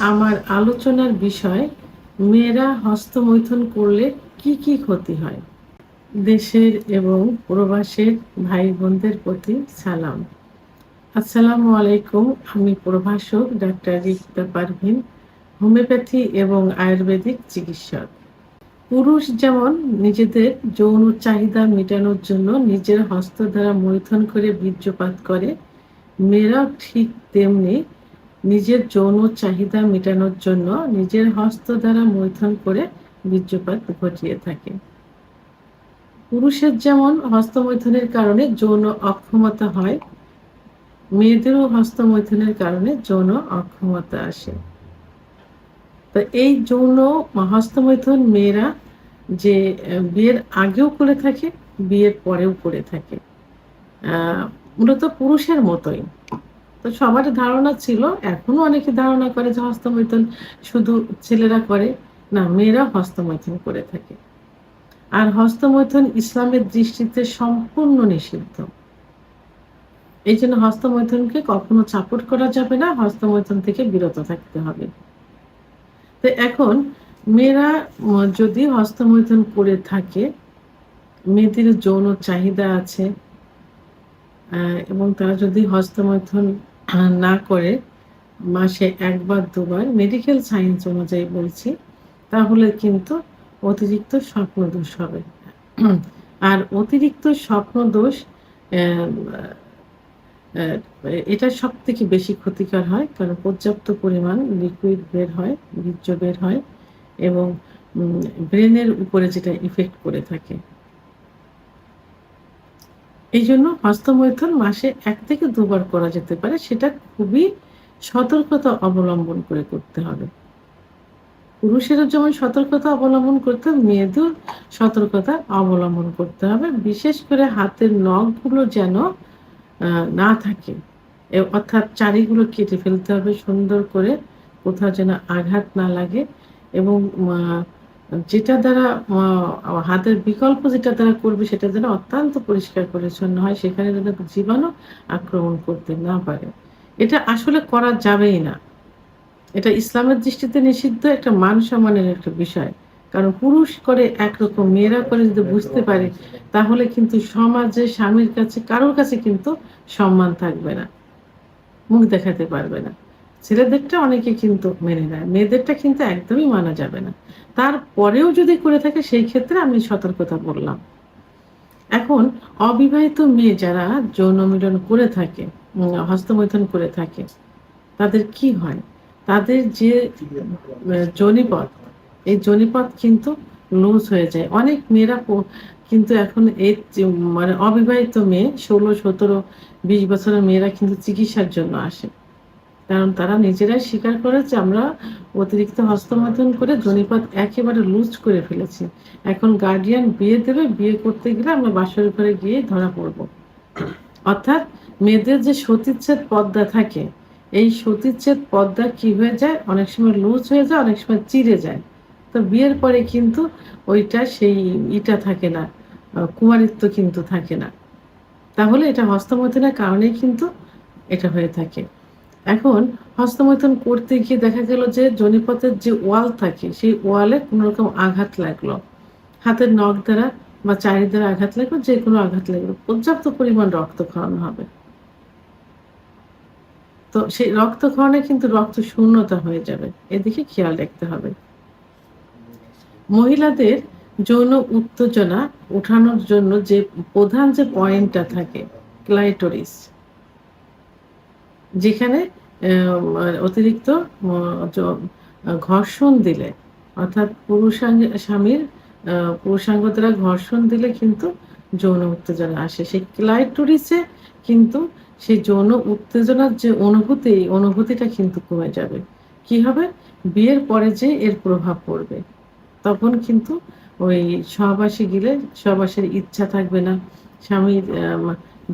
আমার আলোচনার বিষয় মেয়েরা হস্তমৈথুন করলে কি কি ক্ষতি হয়। দেশের এবং প্রবাসের ভাই বোনদের প্রতি সালাম। আসসালামু আলাইকুম। আমি প্রভাষক ডাক্তার রিক্তা পারভিন, হোমিওপ্যাথি এবং আয়ুর্বেদিক চিকিৎসক। পুরুষ যেমন নিজেদের যৌন চাহিদা মেটানোর জন্য নিজের হস্ত দ্বারা মৈথুন করে বীর্যপাত করে, মেয়েরাও ঠিক তেমনি নিজের যৌন চাহিদা মেটানোর জন্য নিজের হস্ত দ্বারা মৈথুন করে বীর্যপাত ঘটিয়ে থাকে। পুরুষের যেমন হস্তমৈথুনের কারণে যৌন অক্ষমতা হয়, মেয়েদেরও হস্তমৈথুনের কারণে যৌন অক্ষমতা আসে। তো এই যৌন হস্তমৈথুন মেয়েরা যে বিয়ের আগেও করে থাকে, বিয়ের পরেও করে থাকে, মূলত পুরুষের মতোই। তো সবার ধারণা ছিল, এখনো অনেকে ধারণা করে যে হস্তমৈথুন শুধু ছেলেরা করে, না, মেয়েরা হস্তমৈথুন করে থাকে। আর হস্তমৈথুন ইসলামের দৃষ্টিতে সম্পূর্ণ নিষিদ্ধ। এই জন্য হস্তমৈথুনকে কখনো সাপোর্ট করা যাবে না, হস্তমৈথুন থেকে বিরত থাকতে হবে। তো এখন মেয়েরা যদি হস্তমৈথুন করে থাকে, মেয়েদের যৌন চাহিদা আছে এবং তারা যদি হস্তমৈথুন না করে, মাসে একবার দুবার, মেডিকেল সায়েন্স অনুযায়ী বলছি, তাহলে কিন্তু অতিরিক্ত স্বপ্নদোষ হবে। আর অতিরিক্ত স্বপ্নদোষ এটা সব থেকে বেশি ক্ষতিকর হয়, কারণ পর্যাপ্ত পরিমাণ লিকুইড বের হয়, বীর্য বের হয় এবং ব্রেনের উপরে যেটা ইফেক্ট করে থাকে। এই জন্য হস্তমৈথুন মাসে 1 থেকে 2 বার করা যেতে পারে, সেটা খুবই সতর্কতা অবলম্বন করে করতে হবে। পুরুষেরও যেমন সতর্কতা অবলম্বন করতে হবে, মেয়েদেরও সতর্কতা অবলম্বন করতে হবে। বিশেষ করে হাতের নখগুলো যেন না থাকে, অর্থাৎ চারিগুলো কেটে ফেলতে হবে সুন্দর করে, কোথাও যেন আঘাত না লাগে। এবং যেটা দ্বারা হাতের বিকল্প যেটা দ্বারা করবে, সেটা যেন অত্যন্ত পরিষ্কার পরিচ্ছন্ন হয়, সেখানে যেন জীবাণু আক্রমণ করতে না পারে। এটা আসলে করা যাবেই না। এটা ইসলামের দৃষ্টিতে নিষিদ্ধ, একটা মান সম্মানের একটা বিষয়। কারণ পুরুষ করে একরকম, মেয়েরা করে যদি বুঝতে পারে, তাহলে কিন্তু সমাজে স্বামীর কাছে কারোর কাছে কিন্তু সম্মান থাকবে না, মুখ দেখাতে পারবে না। ছেলেদেরটা অনেকে কিন্তু মেনে নেয়, মেয়েদেরটা কিন্তু একদমই মানা যাবে না। তারপরেও যদি করে থাকে, সেই ক্ষেত্রে আমি সতর্কতা বললাম। এখন অবিবাহিত মেয়ে যারা যৌন মিলন করে থাকে, হস্তমৈথুন করে থাকে, তাদের কি হয়? তাদের যে যোনিপথ, এই যোনিপথ কিন্তু লুজ হয়ে যায়। অনেক মেয়েরা কিন্তু এখন এই মানে অবিবাহিত মেয়ে 16, 17, 20 বছরের মেয়েরা কিন্তু চিকিৎসার জন্য আসে। কারণ তারা নিজেরাই স্বীকার করে যে আমরা অতিরিক্ত হস্তমৈথুন করে যোনিপথ একেবারে লুজ করে ফেলেছি। এখন গার্ডিয়ান বিয়ে দেবে, বিয়ে করতে গেলে আমরা বাসর ঘরে গিয়ে ধরা পড়ব। অর্থাৎ মেয়েদের যে সতীচ্ছেদ পর্দা থাকে, এই সতীচ্ছেদ পর্দা কি হয়ে যায়, অনেক সময় লুজ হয়ে যায়, অনেক সময় চিড়ে যায়। তো বিয়ের পরে কিন্তু ওইটা সেই ইটা থাকে না, কুমারিত্ব কিন্তু থাকে না। তাহলে এটা হস্তমৈথুনের কারণেই কিন্তু এটা হয়ে থাকে। এখন হস্তমৈথুন করতে গিয়ে দেখা গেল যে যোনিপথের যে ওয়াল থাকে, সেই ওয়ালে কোনো রকম আঘাত লাগলো, হাতের নখ দ্বারা বা চারি দ্বারা আঘাত লাগলো, যে কোনো আঘাত লাগলো, পর্যাপ্ত পরিমাণ রক্তক্ষরণ হবে। তো সেই রক্তক্ষরণে কিন্তু রক্ত শূন্যতা হয়ে যাবে, এদিকে খেয়াল রাখতে হবে। মহিলাদের যৌন উত্তেজনা উঠানোর জন্য যে প্রধান যে পয়েন্টটা থাকে, ক্লাইটোরিস, যেখানে অতিরিক্ত ঘর্ষণ দিলে, অর্থাৎ স্বামীর পুরুষাঙ্গ দ্বারা ঘর্ষণ দিলে কিন্তু যৌন উত্তেজনা আসে। সেই ক্লাইটোরিসে কিন্তু সেই যৌন উত্তেজনার যে অনুভূতিটা কিন্তু কমে যাবে। কি হবে? বিয়ের পরে যে এর প্রভাব পড়বে, তখন কিন্তু ওই সহবাসে গেলে সহবাসের ইচ্ছা থাকবে না, স্বামীর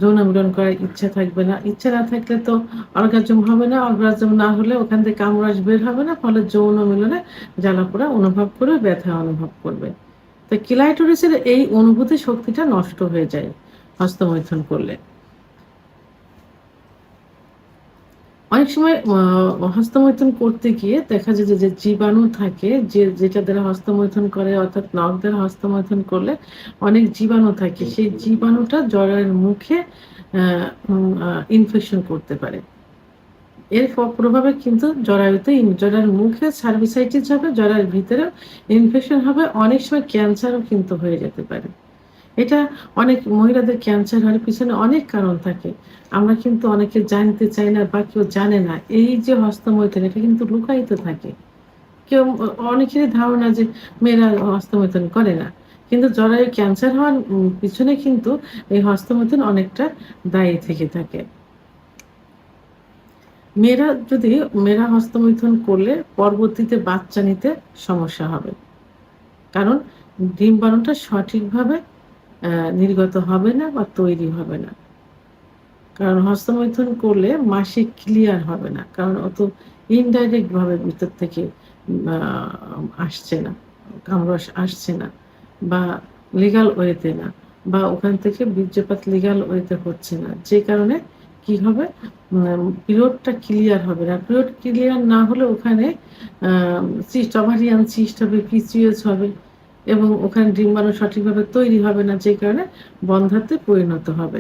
যৌন মিলন করার ইচ্ছা থাকবে না। ইচ্ছা না থাকলে তো অর্গাজম হবে না, অর্গাজম না হলে ওখান থেকে কামরাজ বের হবে না, ফলে যৌন মিলনে জ্বালাপোড়া অনুভব করবে, ব্যথা অনুভব করবে। তো ক্লাইটোরিসের এই অনুভূতি শক্তিটা নষ্ট হয়ে যায় হস্তমৈথুন করলে। অনেক সময় হস্তমৈথুন করতে গিয়ে দেখা যায় যে, যে জীবাণু থাকে যেটা দ্বারা হস্তমৈথুন করে অর্থাৎ নখ দ্বারা হস্তমৈথুন করলে অনেক জীবাণু থাকে। সেই জীবাণুটা জরায়ুর মুখে আ উম আ ইনফেকশন করতে পারে। এর প্রভাবে কিন্তু জরায়ুর মুখে সার্ভিসাইটিস হবে, জরায়ুর ভিতরেও ইনফেকশন হবে। অনেক সময় ক্যান্সারও কিন্তু হয়ে যেতে পারে। এটা অনেক মহিলাদের ক্যান্সার হওয়ার পিছনে অনেক কারণ থাকে। আমরা কিন্তু অনেকে জানতে চাই না বা কেউ জানে না। এই যে হস্তমৈথুন এটা কিন্তু লুকায়িত থাকে। কেউ অনেকেরই ধারণা যে মেয়েরা হস্তমৈথুন করে না। কিন্তু জরায়ু ক্যান্সার হওয়ার পিছনে কিন্তু এই হস্তমৈথুন অনেকটা দায়ী থেকে থাকে। মেয়েরা হস্তমৈথুন করলে পরবর্তীতে বাচ্চা নিতে সমস্যা হবে। কারণ ডিম্বাণুটা সঠিকভাবে নির্গত হবে না বা তৈরি হবে না। কারণ হস্তমৈথুন করলে মাসিক ক্লিয়ার হবে না। কারণ ও তো ইনডাইরেক্ট ভাবে ভিতর থেকে আ আসছে না। কামরস আসছে না বা লিগ্যাল ওয়েতে না বা ওখান থেকে বীর্যপাত লিগ্যাল ওয়েতে হচ্ছে না। যে কারণে কি হবে পিরিয়ডটা ক্লিয়ার হবে না। পিরিয়ড ক্লিয়ার না হলে ওখানে আ ওভারিয়ান সিস্ট হবে, পিসিওএস হবে এবং ওখানে ডিম্বাণু সঠিকভাবে তৈরি হবে না। যে কারণে বন্ধ্যাত্বে পরিণত হবে।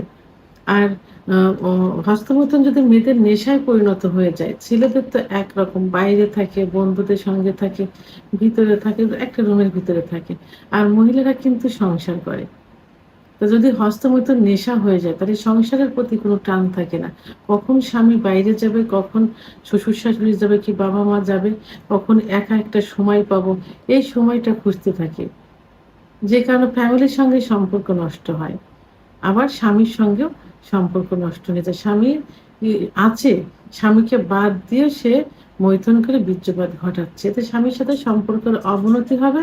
আর আ ও হস্তমৈথুন যদি মেয়েদের নেশায় পরিণত হয়ে যায়, ছেলেদের তো একরকম বাইরে থাকে, বন্ধুদের সঙ্গে থাকে, ভিতরে থাকে, একটা রুমের ভিতরে থাকে। আর মহিলারা কিন্তু সংসার করে। তো যদি হস্তমৈথুন নেশা হয়ে যায় তাহলে সংসারের প্রতি কোনো টান থাকে না। কখন স্বামী বাইরে যাবে, কখন শ্বশুর-শাশুড়ি যাবে কি বাবা-মা যাবে, কখন একা একটা সময় পাবো, এই সময়টা খুঁজতে থাকে। যে কারণে ফ্যামিলির সঙ্গে সম্পর্ক নষ্ট হয়। আবার স্বামীর সঙ্গেও সম্পর্ক নষ্ট হয়ে যায়। স্বামী ই আছে, স্বামীকে বাদ দিয়ে সে মৈথুন করে বীর্যপাত ঘটাচ্ছে। এতে স্বামীর সাথে সম্পর্কের অবনতি হবে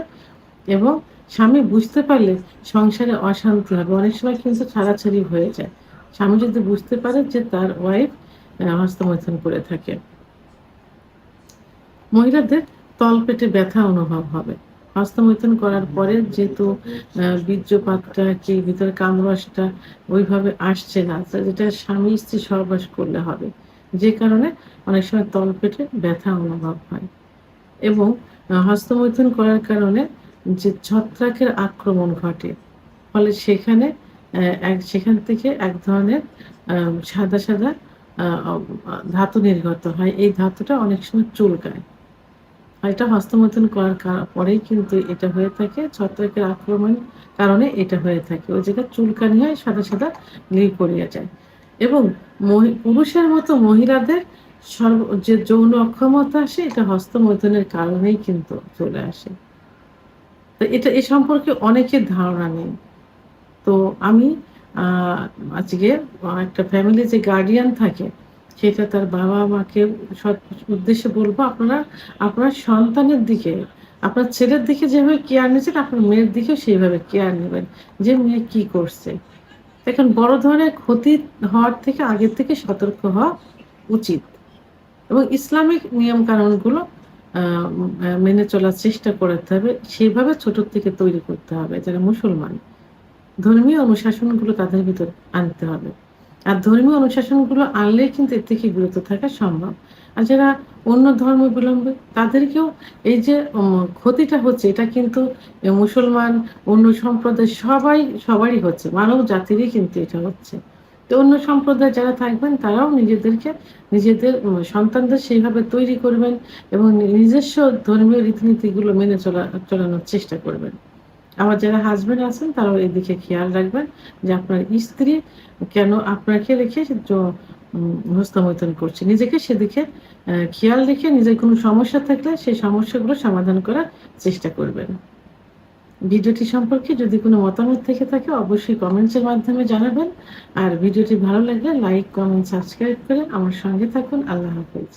এবং স্বামী বুঝতে পারলে সংসারে অশান্তি হবে। অনেক সময় কিন্তু ছাড়াছাড়ি হয়ে যায়। স্বামী যদি বুঝতে পারে যে তার ওয়াইফ হস্তমৈথুন করে থাকে। মহিলাদের তলপেটে ব্যথা অনুভব হবে। হস্তমৈথুন করার পরে যেহেতু বীর্যপাতটা কি ভিতরে কামরসটা ওইভাবে আসছে না। যেটা স্বামী-স্ত্রী সহবাস করলে হবে। যে কারণে অনেক সময় তলপেটে ব্যথা অনুভব হয় এবং হস্তমৈথুন করার কারণে যে ছত্রাকের আক্রমণ ঘটে। ফলে সেখান থেকে এক ধরনের সাদা, সাদা আ অ ধাতু নির্গত হয়। এই ধাতুটা অনেক সময় চুলকায়। আর এটা হস্তমৈথুন করার পরেই কিন্তু এটা হয়ে থাকে। ছত্রাকের আক্রমণের কারণে এটা হয়ে থাকে। ওই জায়গায় চুলকানি হয়, সাদা, সাদা পড়িয়া যায়। এবং পুরুষের মতো মহিলাদের যে যৌন অক্ষমতা আসে এটা হস্তমৈথুনের কারণেই কিন্তু চলে আসে। তো এ সম্পর্কে অনেকের ধারণা নেই। তো আমি আ আজকে একটা ফ্যামিলি যে গার্ডিয়ান থাকে, সেটা তার বাবা-মাকে উদ্দেশ্যে বলব আপনার সন্তানের দিকে, আপনার ছেলের দিকে যেভাবে কেয়ার নিচ্ছেন, আপনার মেয়ের দিকেও সেইভাবে কেয়ার নিবেন। যে মেয়ে কি করছে। দেখেন বড় ধরনের ক্ষতি হওয়ার থেকে আগের থেকে সতর্ক হওয়া উচিত। এবং ইসলামিক নিয়ম কানুনগুলো আ মেনে চলার চেষ্টা করতে হবে। সেভাবে ছোট থেকে তৈরি করতে হবে যারা মুসলমান। ধর্মীয় অনুশাসনগুলো তাদের ভিতর আনতে হবে। আর ধর্মীয় অনুশাসনগুলো আনলেই কিন্তু এর থেকে বিরত থাকা সম্ভব। আর যারা অন্য ধর্মাবলম্বী তাদেরকেও এই যে ক্ষতিটা হচ্ছে এটা কিন্তু মুসলমান, অন্য সম্প্রদায় সবারই হচ্ছে। মানব জাতিরই কিন্তু এটা হচ্ছে। তো অন্য সম্প্রদায়ে যারা থাকবেন তারাও নিজেদের সন্তানদের সেইভাবে তৈরি করবেন এবং নিজস্ব ধর্মীয় রীতিনীতিগুলো মেনে চলানোর চেষ্টা করবেন। আমার যারা হাসব্যান্ড আছেন তারাও এদিকে খেয়াল রাখবেন যে আপনার স্ত্রী কেন আপনাকে রেখে হস্তমৈথুন করছে। নিজেকে সেদিকে খেয়াল রেখে নিজের কোনো সমস্যা থাকলে সেই সমস্যাগুলো সমাধান করার চেষ্টা করবেন। ভিডিওটি সম্পর্কে যদি কোনো মতামত থেকে থাকে অবশ্যই কমেন্টসের মাধ্যমে জানাবেন। আর ভিডিওটি ভালো লাগলে লাইক, কমেন্ট, সাবস্ক্রাইব করে আমার সঙ্গে থাকুন। আল্লাহ হাফেজ।